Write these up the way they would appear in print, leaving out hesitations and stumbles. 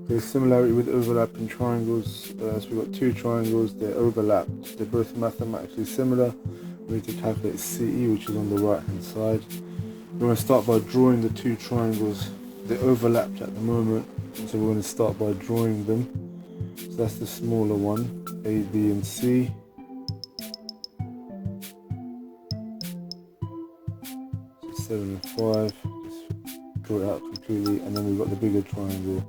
There's similarity with overlapping triangles. So we've got two triangles, they're overlapped, they're both mathematically similar. We need to calculate CE, which is on the right hand side. We're going to start by drawing the two triangles. They're overlapped at the moment, so we're going to start by drawing them. So that's the smaller one, A, B and C. So 7 and 5, just draw it out completely, and then we've got the bigger triangle,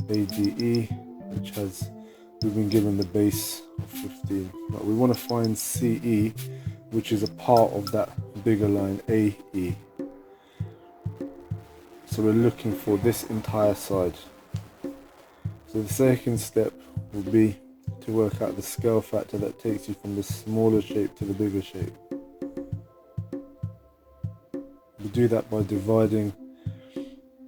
ADE, which has, we've been given the base of 15. But we want to find CE, which is a part of that bigger line AE. So we're looking for this entire side. So the second step will be to work out the scale factor that takes you from the smaller shape to the bigger shape. We do that by dividing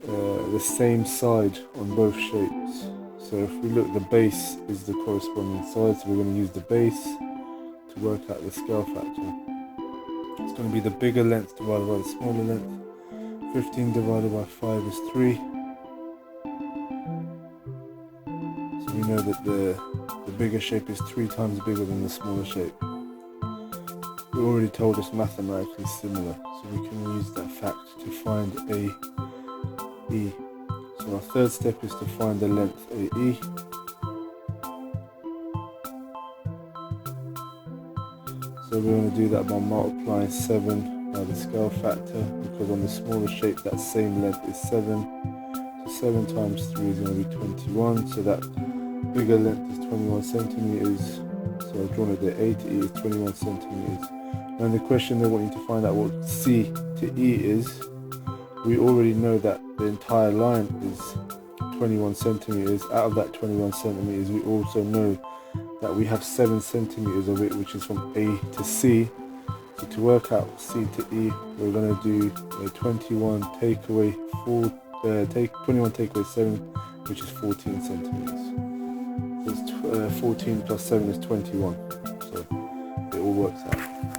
the same side on both shapes. So if we look, the base is the corresponding side, so we're going to use the base to work out the scale factor. It's going to be the bigger length divided by the smaller length. 15 divided by 5 is 3. So we know that the bigger shape is 3 times bigger than the smaller shape. We already told us mathematically similar, so we can use that fact to find AE. So our third step is to find the length AE. So we're going to do that by multiplying 7 by the scale factor, because on the smaller shape that same length is 7. So 7 times 3 is going to be 21, so that bigger length is 21 centimeters. So I've drawn it there, A to E is 21 centimeters. And the question they want you to find out what C to E is. We already know that the entire line is 21 centimeters. Out of that 21 centimeters, we also know that we have 7 centimeters of it, which is from A to C. So to work out C to E, we're going to do 21 take away 21 take away 7, which is 14 centimeters. So it's 14 plus 7 is 21. So it all works out.